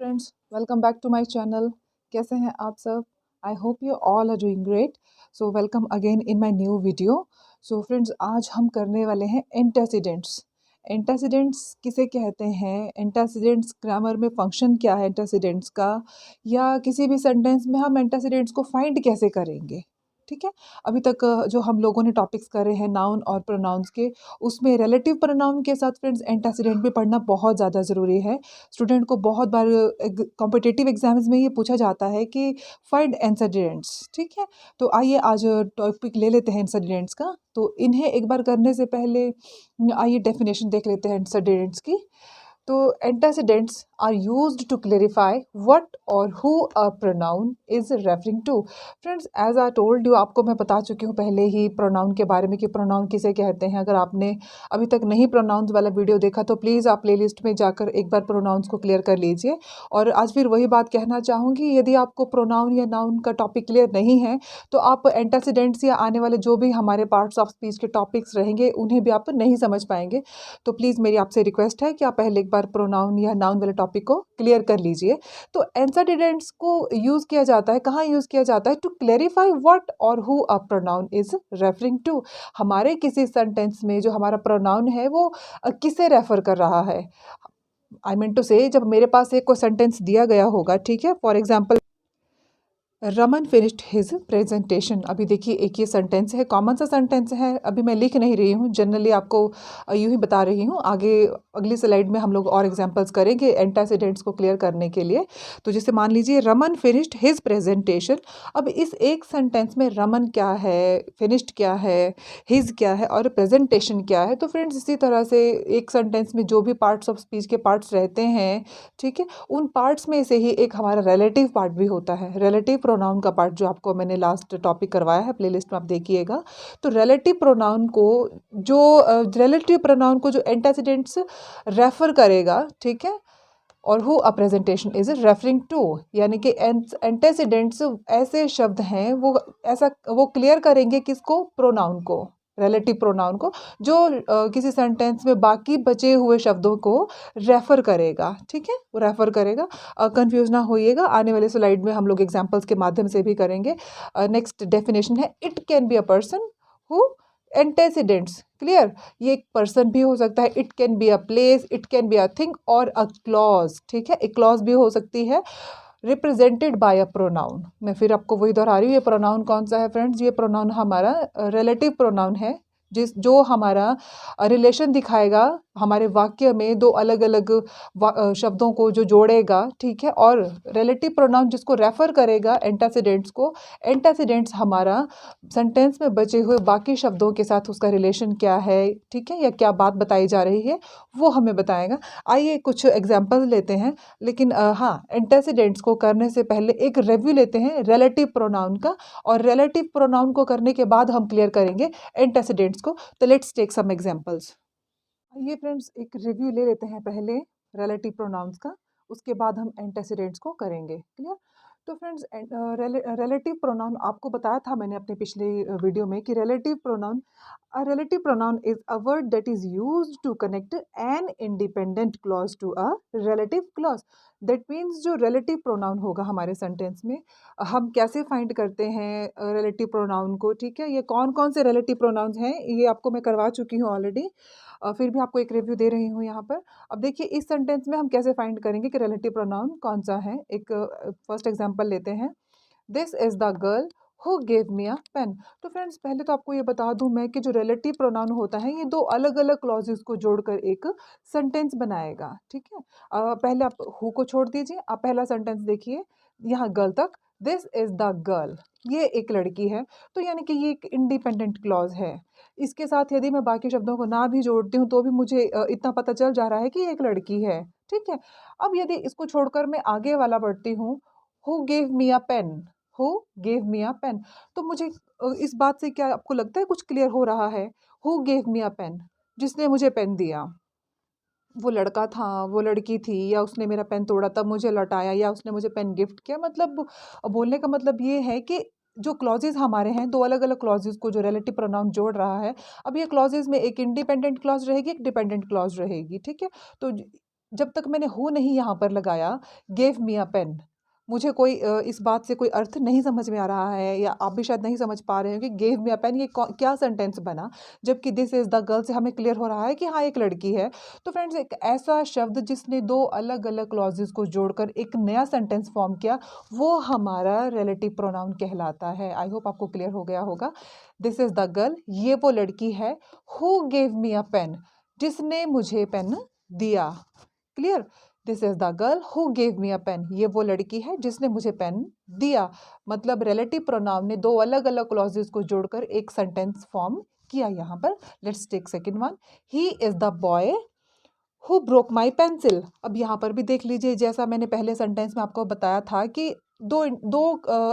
Friends, welcome back to my channel. कैसे हैं आप सब? I hope you all are doing great. So welcome again in my new video. So friends, आज हम करने वाले हैं एंटासिडेंट्स। एंटासिडेंट्स किसे कहते हैं? एंटासिडेंट्स ग्रामर में फंक्शन क्या है एंटासिडेंट्स का, या किसी भी सेंटेंस में हम एंटासिडेंट्स को फाइंड कैसे करेंगे। ठीक है। अभी तक जो हम लोगों ने टॉपिक्स करे हैं नाउन और प्रोनाउंस के, उसमें रिलेटिव प्रोनाउन के साथ फ्रेंड्स एंटासिडेंट भी पढ़ना बहुत ज़्यादा ज़रूरी है। स्टूडेंट को बहुत बार कॉम्पिटिटिव एग्जाम्स में ये पूछा जाता है कि फाइंड एंटासिडेंट्स। ठीक है। तो आइए आज टॉपिक ले लेते हैं एंटासिडेंट्स का। तो इन्हें एक बार करने से पहले आइए डेफिनेशन देख लेते हैं एंटासिडेंट्स की। तो antecedents are used to clarify what or who a pronoun is referring to. Friends, as I told you, आपको मैं बता चुकी हूँ पहले ही प्रोनाउन के बारे में कि प्रोनाउन किसे कहते हैं। अगर आपने अभी तक नहीं प्रोनाउंस वाला वीडियो देखा तो प्लीज़ आप प्लेलिस्ट में जाकर एक बार प्रोनाउंस को क्लियर कर लीजिए। और आज फिर वही बात कहना चाहूँगी, यदि आपको प्रोनाउन या नाउन का टॉपिक क्लियर नहीं है तो आप एंटासिडेंट्स या आने वाले जो भी हमारे पार्ट्स ऑफ स्पीच के टॉपिक्स रहेंगे उन्हें भी आप नहीं समझ पाएंगे। तो प्लीज़ मेरी आपसे रिक्वेस्ट है कि आप पहले एक बार प्रोनाउन या नाउन वाले टॉपिक को क्लियर कर लीजिए। तो एंटासिडेंट्स को यूज़ किया जाता है, कहाँ यूज़ किया जाता है? टू क्लेरिफाई व्हाट और who a pronoun is referring to. हमारे किसी सेंटेंस में जो हमारा प्रोनाउन है वो किसे रेफर कर रहा है। आई मीन टू से, जब मेरे पास एक कोई सेंटेंस दिया गया होगा, ठीक है, for example Raman finished his presentation. अभी देखिए, एक ये सेंटेंस है, कॉमन सा सेंटेंस है। अभी मैं लिख नहीं रही हूँ, जनरली आपको यूँ ही बता रही हूँ। आगे अगली स्लाइड में हम लोग और एग्जांपल्स करेंगे एंटासिडेंट्स को क्लियर करने के लिए। तो जैसे मान लीजिए रमन फिनिश्ड हिज प्रेजेंटेशन। अब इस एक सेंटेंस में रमन क्या है, फिनिश्ड क्या है, हिज क्या है और प्रेजेंटेशन क्या है। तो फ्रेंड्स, इसी तरह से एक सेंटेंस में जो भी पार्ट्स ऑफ स्पीच के पार्ट्स रहते हैं, ठीक है, उन पार्ट्स में से ही एक हमारा रिलेटिव पार्ट भी होता है। रिलेटिव प्रोनाउन का पार्ट जो आपको मैंने लास्ट टॉपिक करवाया है, प्लेलिस्ट में आप देखिएगा। तो रिलेटिव प्रोनाउन को जो एंटासिडेंट्स रेफर करेगा, ठीक है, और who a presentation is referring to, यानी कि एंटेसिडेंट्स ऐसे शब्द हैं, वो क्लियर करेंगे किसको? प्रोनाउन को, रिलेटिव प्रोनाउन को, जो किसी सेंटेंस में बाकी बचे हुए शब्दों को रेफर करेगा। ठीक है, वो रेफर करेगा। कंफ्यूज ना होइएगा, आने वाले स्लाइड में हम लोग एग्जांपल्स के माध्यम से भी करेंगे। नेक्स्ट डेफिनेशन है, it can be a person who antecedents. Clear? ये एक पर्सन भी हो सकता है, it can be a place, it can be a thing और अ क्लॉज। ठीक है, एक क्लॉज भी हो सकती है रिप्रेजेंटेड बाय अ प्रोनाउन। मैं फिर आपको वही दोहरा रही हूँ, ये प्रोनाउन कौन सा है फ्रेंड्स? ये प्रोनाउन हमारा रिलेटिव प्रोनाउन है, जो हमारा रिलेशन दिखाएगा हमारे वाक्य में दो अलग अलग शब्दों को जो जोड़ेगा। ठीक है, और रिलेटिव प्रोनाउन जिसको रेफर करेगा एंटासिडेंट्स को, एंटासिडेंट्स हमारा सेंटेंस में बचे हुए बाकी शब्दों के साथ उसका रिलेशन क्या है, ठीक है, या क्या बात बताई जा रही है, वो हमें बताएगा। आइए कुछ एग्जाम्पल लेते हैं, लेकिन हाँ, एंटासिडेंट्स को करने से पहले एक रिव्यू लेते हैं रिलेटिव प्रोनाउन का, और रिलेटिव प्रोनाउन को करने के बाद हम क्लियर करेंगे एंटासिडेंट्स को। तो लेट्स टेक सम एग्जांपल्स। ये फ्रेंड्स, एक रिव्यू ले लेते हैं पहले रिलेटिव प्रोनाउंस का, उसके बाद हम एंटेसिडेंट्स को करेंगे। क्लियर? तो फ्रेंड्स, रिलेटिव प्रोनाउन आपको बताया था मैंने अपने पिछले वीडियो में कि relative pronoun, a relative pronoun is a word that is used to connect an independent clause to a relative clause. That means जो relative pronoun होगा हमारे सेंटेंस में, हम कैसे फाइंड करते हैं रिलेटिव प्रोनाउन को। ठीक है, ये कौन कौन से रिलेटिव प्रोनाउंस हैं ये आपको मैं करवा चुकी हूँ ऑलरेडी। फिर भी आपको एक रिव्यू दे रही हूँ यहाँ पर। अब देखिए, इस सेंटेंस में हम कैसे फाइंड करेंगे कि रिलेटिव प्रोनाउन कौन सा है। एक फर्स्ट एग्जांपल लेते हैं, this is the girl who gave me a pen. तो फ्रेंड्स, पहले तो आपको ये बता दूं मैं कि जो रिलेटिव प्रोनाउन होता है ये दो अलग अलग क्लॉजेस को जोड़कर एक सेंटेंस बनाएगा। ठीक है, पहले आप हु को छोड़ दीजिए, आप पहला सेंटेंस देखिए, यहाँ गर्ल तक, दिस इज द गर्ल, ये एक लड़की है। तो यानी कि ये एक इंडिपेंडेंट क्लॉज है। इसके साथ यदि मैं बाकी शब्दों को ना भी जोड़ती हूँ तो भी मुझे इतना पता चल जा रहा है कि ये एक लड़की है। ठीक है, अब यदि इसको छोड़कर मैं आगे वाला बढ़ती हूँ, who gave me a pen, who gave me a pen, तो मुझे इस बात से क्या आपको लगता है कुछ क्लियर हो रहा है? Who gave me a pen, जिसने मुझे पेन दिया, वो लड़का था, वो लड़की थी, या उसने मेरा पेन तोड़ा तब मुझे लौटाया, या उसने मुझे पेन गिफ्ट किया। मतलब बोलने का मतलब ये है कि जो क्लॉजेज हमारे हैं, दो अलग अलग क्लॉजेज को जो रिलेटिव प्रोनाउन जोड़ रहा है, अब ये क्लॉजेज में एक इंडिपेंडेंट क्लॉज रहेगी, एक डिपेंडेंट क्लॉज रहेगी। ठीक है, तो जब तक मैंने हु नहीं यहाँ पर लगाया, गेव मी अ पेन, मुझे कोई इस बात से कोई अर्थ नहीं समझ में आ रहा है, या आप भी शायद नहीं समझ पा रहे हो कि गेव मी अ पेन ये क्या सेंटेंस बना, जबकि दिस इज द गर्ल से हमें क्लियर हो रहा है कि हाँ एक लड़की है। तो फ्रेंड्स, एक ऐसा शब्द जिसने दो अलग अलग क्लॉजेस को जोड़कर एक नया सेंटेंस फॉर्म किया, वो हमारा रिलेटिव प्रोनाउन कहलाता है। आई होप आपको क्लियर हो गया होगा। दिस इज द गर्ल, ये वो लड़की है। Who gave me a pen, जिसने मुझे पेन दिया। Clear? This is the girl who gave me a pen, ये वो लड़की है जिसने मुझे पेन दिया। मतलब रिलेटिव प्रोनाउन ने दो अलग अलग क्लॉजेस को जोड़कर एक सेंटेंस फॉर्म किया यहाँ पर। Let's take second one. He is the boy who broke my pencil. अब यहाँ पर भी देख लीजिए, जैसा मैंने पहले सेंटेंस में आपको बताया था कि दो दो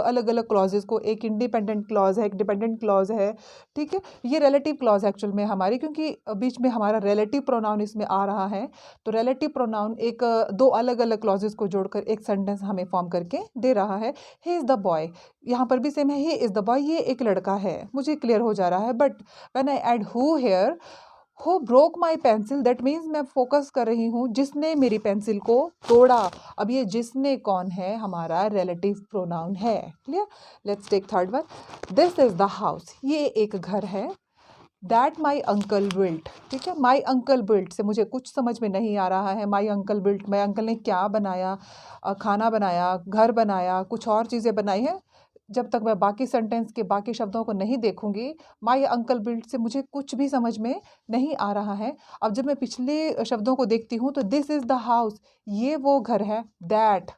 अलग अलग क्लॉजेस को, एक इंडिपेंडेंट क्लॉज है, एक डिपेंडेंट क्लॉज है। ठीक है, ये रिलेटिव क्लॉज एक्चुअल में हमारी, क्योंकि बीच में हमारा रिलेटिव प्रोनाउन इसमें आ रहा है। तो रिलेटिव प्रोनाउन एक दो अलग अलग क्लॉजेस को जोड़कर एक सेंटेंस हमें फॉर्म करके दे रहा है। ही इज़ द बॉय, यहाँ पर भी सेम है, ही इज़ द बॉय, ये एक लड़का है, मुझे क्लियर हो जा रहा है। But when I add who here, who broke my pencil, that means मैं फोकस कर रही हूँ जिसने मेरी पेंसिल को तोड़ा। अब ये जिसने कौन है, हमारा रिलेटिव प्रोनाउन है। Clear? Let's take third one. This is the house, ये एक घर है। दैट माई अंकल बिल्ट, ठीक है, माई अंकल बिल्ट से मुझे कुछ समझ में नहीं आ रहा है। My uncle built, my uncle ने क्या बनाया? खाना बनाया, घर बनाया, कुछ और चीज़ें बनाई हैं। जब तक मैं बाकी सेंटेंस के बाकी शब्दों को नहीं देखूंगी, माई अंकल बिल्ट से मुझे कुछ भी समझ में नहीं आ रहा है। अब जब मैं पिछले शब्दों को देखती हूँ तो दिस इज़ द हाउस, ये वो घर है। दैट,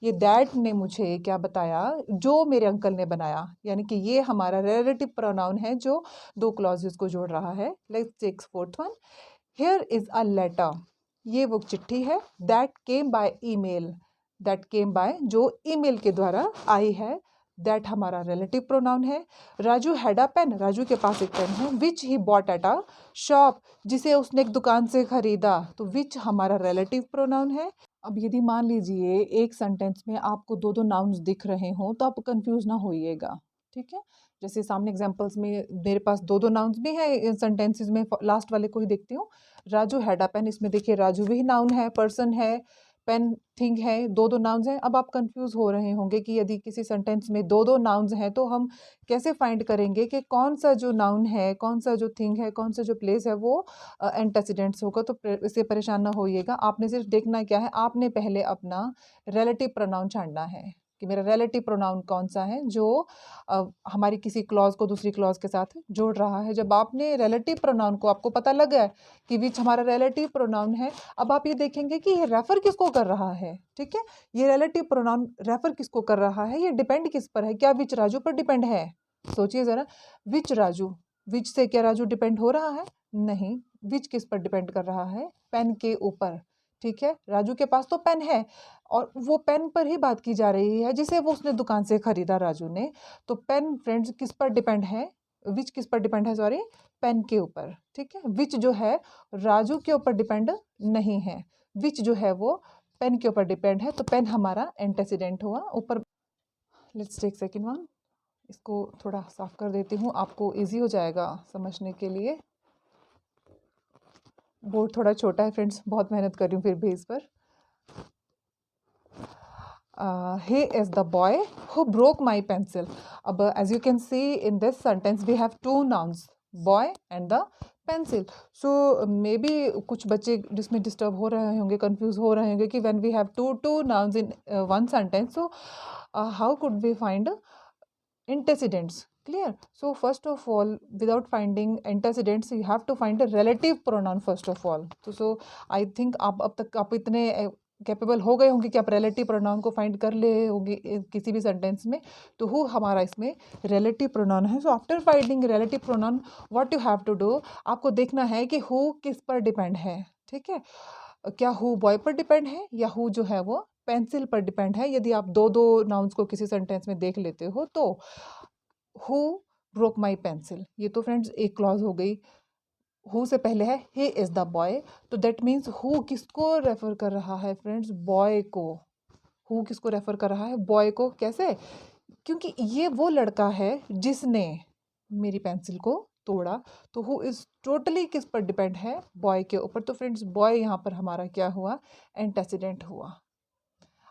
ये दैट ने मुझे क्या बताया? जो मेरे अंकल ने बनाया, यानी कि ये हमारा रिलेटिव प्रोनाउन है जो दो क्लॉजेस को जोड़ रहा है। Let's take fourth one. Here is a letter, ये वो चिट्ठी है। That came by email, that came by, जो ईमेल के द्वारा आई है। दैट हमारा रिलेटिव प्रोनाउन है। Raju had a pen, Raju के पास एक पेन है। Which he bought at a shop, जिसे उसने एक दुकान से खरीदा। तो विच हमारा रिलेटिव प्रोनाउन है। अब यदि मान लीजिए एक सेंटेंस में आपको दो दो नाउन्स दिख रहे हों तो आप कंफ्यूज ना होइएगा। ठीक है, जैसे सामने एग्जांपल्स में मेरे पास दो दो नाउन्स भी हैं इन सेंटेंसेस में। लास्ट वाले को ही देखती हूँ। राजू हैड अ पेन, इसमें देखिए राजू भी नाउन है, पर्सन है, पेन थिंग है, दो दो नाउन्स हैं। अब आप कंफ्यूज हो रहे होंगे कि यदि किसी सेंटेंस में दो दो नाउन्स हैं तो हम कैसे फाइंड करेंगे कि कौन सा जो नाउन है, कौन सा जो थिंग है, कौन सा जो प्लेस है वो एंटेसिडेंट्स होगा। तो इससे परेशान ना होइएगा। आपने सिर्फ देखना क्या है, आपने पहले अपना रिलेटिव प्रोनाउन छानना है कि मेरा रिलेटिव प्रोनाउन कौन सा है जो हमारी किसी क्लॉज को दूसरी क्लॉज के साथ जोड़ रहा है। जब आपने रिलेटिव प्रोनाउन को, आपको पता लग गया कि विच हमारा रिलेटिव प्रोनाउन है, अब आप ये देखेंगे कि ये रेफर किसको कर रहा है। ठीक है, ये रिलेटिव प्रोनाउन रेफर किसको कर रहा है, ये डिपेंड किस पर है? क्या विच राजू पर डिपेंड है? सोचिए जरा, विच राजू, विच से क्या राजू डिपेंड हो रहा है? नहीं। विच किस पर डिपेंड कर रहा है? पेन के ऊपर। ठीक है, राजू के पास तो पेन है और वो पेन पर ही बात की जा रही है जिसे वो उसने दुकान से खरीदा राजू ने। तो पेन फ्रेंड्स किस पर डिपेंड है? विच किस पर डिपेंड है? सॉरी, पेन के ऊपर। ठीक है, विच जो है राजू के ऊपर डिपेंड नहीं है, विच जो है वो पेन के ऊपर डिपेंड है। तो पेन हमारा एंटेसिडेंट हुआ ऊपर। Let's take second one. इसको थोड़ा साफ कर देती हूँ, आपको इजी हो जाएगा समझने के लिए। बोर्ड थोड़ा छोटा है फ्रेंड्स, बहुत मेहनत कर रही हूँ फिर भी इस पर। He is the boy who broke my pencil. अब as you can see in this sentence we have two nouns, boy and the pencil. So maybe कुछ बच्चे जिसमें डिस्टर्ब हो रहे होंगे, कंफ्यूज हो रहे होंगे कि when we have two nouns in one sentence, so how could we find antecedents? Clear? So first of all, without finding antecedents, you have to find a relative pronoun first of all. So I think आप अब तक आप इतने capable हो गए होंगे कि आप रिलेटिव प्रोनाउन को फाइंड कर ले होंगे किसी भी सेंटेंस में। तो हु हमारा इसमें रिलेटिव प्रोनाउन है। So after finding relative pronoun, what you have to do, आपको देखना है कि हु किस पर डिपेंड है। ठीक है, क्या हु बॉय पर डिपेंड है या हु जो है वो पेंसिल पर डिपेंड है। यदि आप दो दो नाउन्स को किसी सेंटेंस में देख लेते हो तो हु ब्रोक माई पेंसिल, ये तो फ्रेंड्स एक क्लॉज हो गई। हु से पहले है ही इज द बॉय, तो दैट मीन्स हु किसको रेफर कर रहा है फ्रेंड्स? बॉय को। हु किसको रेफर कर रहा है? बॉय को। कैसे? क्योंकि ये वो लड़का है जिसने मेरी पेंसिल को तोड़ा, तो हु इज़ टोटली किस पर डिपेंड है, बॉय के ऊपर। तो फ्रेंड्स बॉय यहाँ पर हमारा क्या हुआ, एंटेसिडेंट हुआ।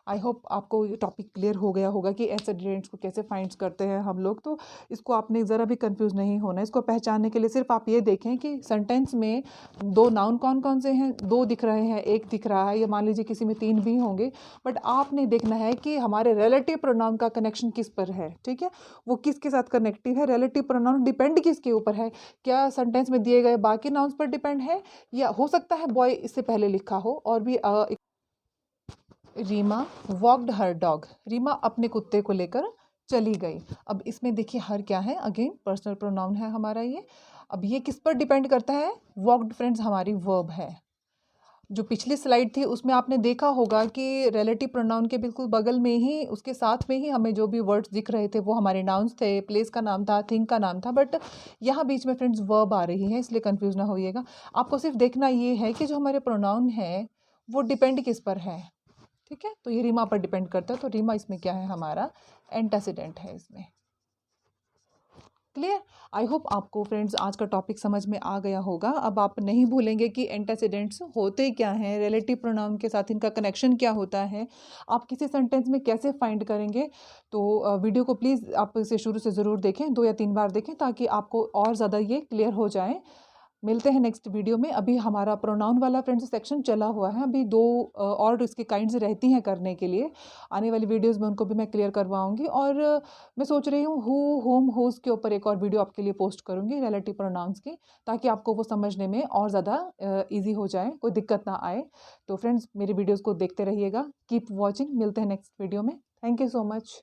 आई होप आपको ये टॉपिक क्लियर हो गया होगा कि एंटेसिडेंट्स को कैसे फाइंड करते हैं हम लोग। तो इसको आपने ज़रा भी कंफ्यूज नहीं होना है। इसको पहचानने के लिए सिर्फ आप ये देखें कि सेंटेंस में दो नाउन कौन कौन से हैं, दो दिख रहे हैं, एक दिख रहा है, या मान लीजिए किसी में तीन भी होंगे, बट आपने देखना है कि हमारे रिलेटिव प्रोनाउन का कनेक्शन किस पर है, ठीक है, वो किसके साथ कनेक्टिव है। रिलेटिव प्रोनाउन डिपेंड किसके ऊपर है, क्या सेंटेंस में दिए गए बाकी नाउन्स पर डिपेंड है, या हो सकता है बॉय इससे पहले लिखा हो। और भी रीमा वॉकड हर डॉग, रीमा अपने कुत्ते को लेकर चली गई। अब इसमें देखिए हर क्या है, अगेन पर्सनल प्रोनाउन है हमारा ये। अब ये किस पर डिपेंड करता है, वॉकड फ्रेंड्स हमारी वर्ब है। जो पिछली स्लाइड थी उसमें आपने देखा होगा कि रिलेटिव प्रोनाउन के बिल्कुल बगल में ही, उसके साथ में ही हमें जो भी वर्ड्स दिख रहे थे वो हमारे नाउन्स थे, प्लेस का नाम था, थिंग का नाम था, बट यहाँ बीच में फ्रेंड्स वर्ब आ रही है, इसलिए कंफ्यूज ना होइएगा। आपको सिर्फ देखना ये है कि जो हमारे प्रोनाउन है वो डिपेंड किस पर है, ठीक है। तो ये रीमा पर डिपेंड करता है, तो रीमा इसमें क्या है, हमारा एंटेसिडेंट है इसमें। क्लियर। आई होप आपको फ्रेंड्स आज का टॉपिक समझ में आ गया होगा। अब आप नहीं भूलेंगे कि एंटेसिडेंट्स होते क्या हैं, रिलेटिव प्रोनाउन के साथ इनका कनेक्शन क्या होता है, आप किसी सेंटेंस में कैसे फाइंड करेंगे। तो वीडियो को प्लीज़ आप इसे शुरू से ज़रूर देखें, 2 या 3 बार देखें, ताकि आपको और ज़्यादा ये क्लियर हो जाए। मिलते हैं नेक्स्ट वीडियो में। अभी हमारा प्रोनाउन वाला फ्रेंड्स सेक्शन चला हुआ है, अभी 2 और इसकी काइंड्स रहती हैं करने के लिए। आने वाली वीडियोस में उनको भी मैं क्लियर करवाऊंगी। और मैं सोच रही हूँ हु, हुम, हुज के ऊपर एक और वीडियो आपके लिए पोस्ट करूँगी रिलेटिव प्रोनाउंस की, ताकि आपको वो समझने में और ज़्यादा ईजी हो जाए, कोई दिक्कत ना आए। तो फ्रेंड्स मेरी वीडियोज़ को देखते रहिएगा, कीप वॉचिंग। मिलते हैं नेक्स्ट वीडियो में। Thank you so much.